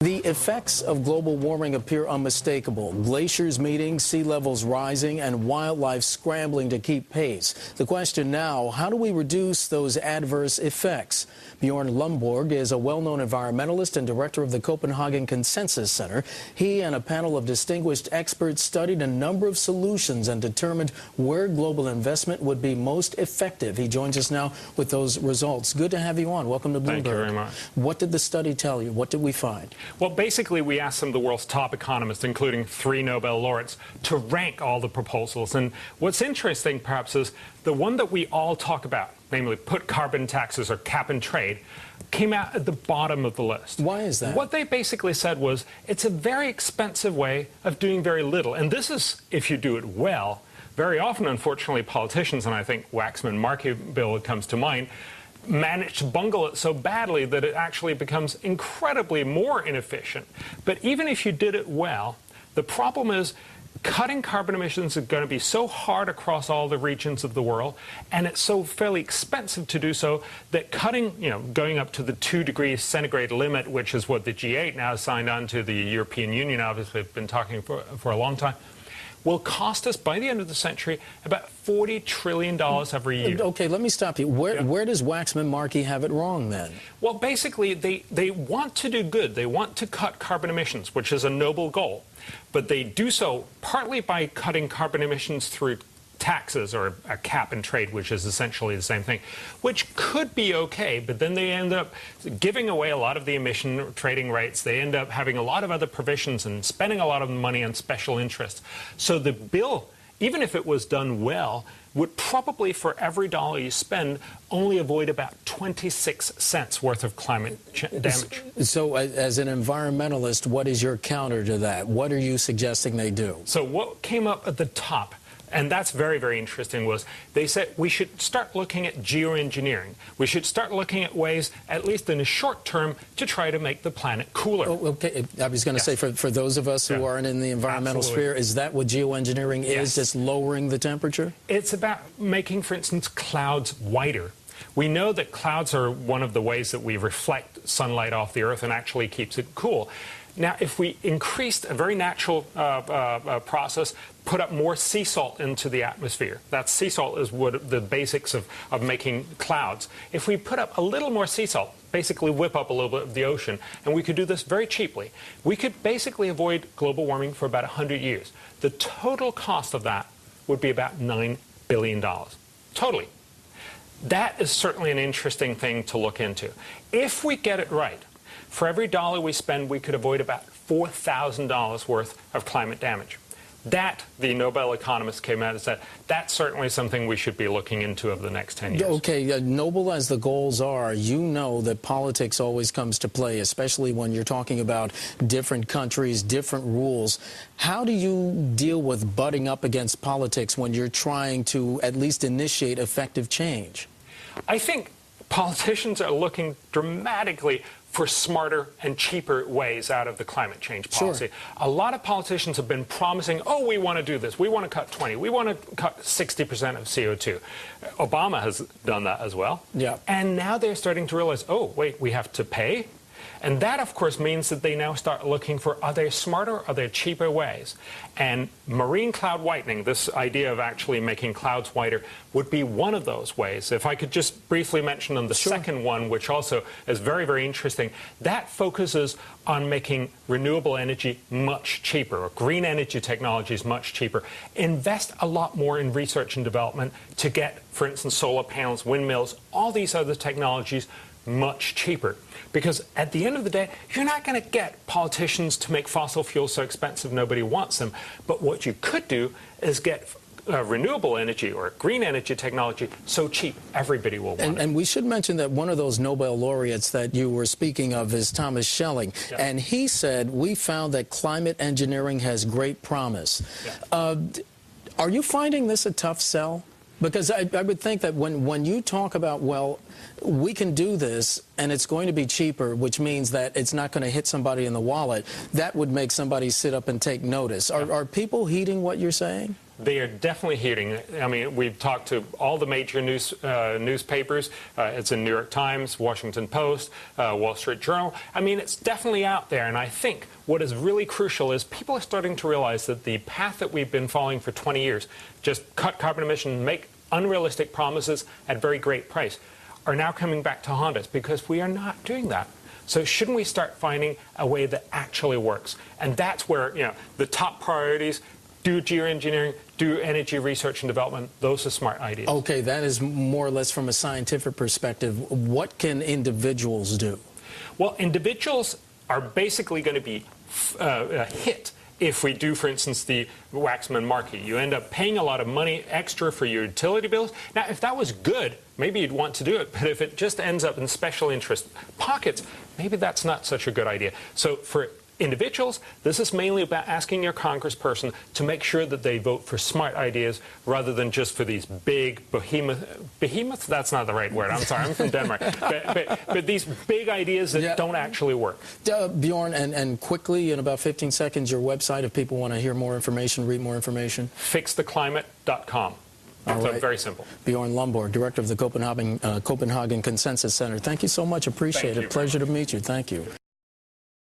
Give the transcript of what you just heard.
The effects of global warming appear unmistakable. Glaciers meeting, sea levels rising, and wildlife scrambling to keep pace. The question now, how do we reduce those adverse effects? Bjorn Lomborg is a well-known environmentalist and director of the Copenhagen Consensus Center. He and a panel of distinguished experts studied a number of solutions and determined where global investment would be most effective. He joins us now with those results. Good to have you on. Welcome to Bloomberg. Thank you very much. What did the study tell you? What did we find? Well, basically, we asked some of the world's top economists, including 3 Nobel laureates, to rank all the proposals. And what's interesting, perhaps, is the one that we all talk about, namely put carbon taxes or cap and trade, came out at the bottom of the list. Why is that? What they basically said was it's a very expensive way of doing very little. And this is if you do it well. Very often, unfortunately, politicians, and I think Waxman-Markey bill comes to mind, managed to bungle it so badly that it actually becomes incredibly more inefficient. But even if you did it well, the problem is cutting carbon emissions is going to be so hard across all the regions of the world, and it's so fairly expensive to do so that cutting, going up to the 2 degrees centigrade limit, which is what the G8 now signed on to, the European Union obviously have been talking for a long time, will cost us, by the end of the century, about $40 trillion every year. Okay, let me stop you. Where does Waxman-Markey have it wrong, then? Well, basically, they want to do good. They want to cut carbon emissions, which is a noble goal. But they do so partly by cutting carbon emissions through taxes or a cap and trade, which is essentially the same thing, which could be okay, but then they end up giving away a lot of the emission trading rights. They end up having a lot of other provisions and spending a lot of money on special interests. So the bill, even if it was done well, would probably, for every dollar you spend, only avoid about 26 cents worth of climate damage. So as an environmentalist, what is your counter to that? What are you suggesting they do? So what came up at the top, and that's very, very interesting, was they said we should start looking at geoengineering. We should start looking at ways, at least in the short term, to try to make the planet cooler. Oh, okay, I was going to say, for those of us who aren't in the environmental sphere, is that what geoengineering is, just lowering the temperature? It's about making, for instance, clouds whiter. We know that clouds are one of the ways that we reflect sunlight off the Earth and actually keeps it cool. Now, if we increased a very natural process, put up more sea salt into the atmosphere. That sea salt is what the basics of making clouds. If we put up a little more sea salt, basically whip up a little bit of the ocean, and we could do this very cheaply, we could basically avoid global warming for about 100 years. The total cost of that would be about $9 billion. Totally. That is certainly an interesting thing to look into. If we get it right, for every dollar we spend, we could avoid about $4,000 worth of climate damage. That, the Nobel economists came out and said, that's certainly something we should be looking into over the next 10 years. Okay, noble as the goals are, you know that politics always comes to play, especially when you're talking about different countries, different rules. How do you deal with butting up against politics when you're trying to at least initiate effective change? I think politicians are looking dramatically for smarter and cheaper ways out of the climate change policy. Sure. A lot of politicians have been promising, oh, we want to do this. We want to cut 20. We want to cut 60% of CO2. Obama has done that as well. Yeah. And now they're starting to realize, oh, wait, we have to pay? And that, of course, means that they now start looking for, are there smarter, are there cheaper ways? And marine cloud whitening, this idea of actually making clouds whiter, would be one of those ways. If I could just briefly mention on the second one, which also is very, very interesting, that focuses on making renewable energy much cheaper, or green energy technologies much cheaper. Invest a lot more in research and development to get, for instance, solar panels, windmills, all these other technologies much cheaper. Because at the end of the day, you're not going to get politicians to make fossil fuels so expensive nobody wants them. But what you could do is get renewable energy or green energy technology so cheap everybody will want it. And we should mention that one of those Nobel laureates that you were speaking of is Thomas Schelling. Yeah. And he said, we found that climate engineering has great promise. Yeah. Are you finding this a tough sell? Because I would think that when you talk about, well, we can do this and it's going to be cheaper, which means that it's not going to hit somebody in the wallet, that would make somebody sit up and take notice. Are people heeding what you're saying? They are definitely heating. I mean, we've talked to all the major newspapers. It's in New York Times, Washington Post, Wall Street Journal. I mean, it's definitely out there. And I think what is really crucial is people are starting to realize that the path that we've been following for 20 years, just cut carbon emissions, make unrealistic promises at very great price, are now coming back to haunt us because we are not doing that. So shouldn't we start finding a way that actually works? And that's where, you know, the top priorities, do geoengineering, do energy research and development. Those are smart ideas. Okay, that is more or less from a scientific perspective. What can individuals do? Well, individuals are basically going to be hit if we do, for instance, the Waxman Markey. You end up paying a lot of money extra for your utility bills. Now, if that was good, maybe you'd want to do it. But if it just ends up in special interest pockets, maybe that's not such a good idea. So for individuals, this is mainly about asking your congressperson to make sure that they vote for smart ideas rather than just for these big behemoths? That's not the right word. I'm sorry, I'm from Denmark. But these big ideas that don't actually work. Bjorn, and quickly, in about 15 seconds, your website, if people want to hear more information, read more information. Fixtheclimate.com. So right. Very simple. Bjorn Lomborg, director of the Copenhagen Consensus Center. Thank you so much. Appreciate it. Pleasure to meet you. Thank you.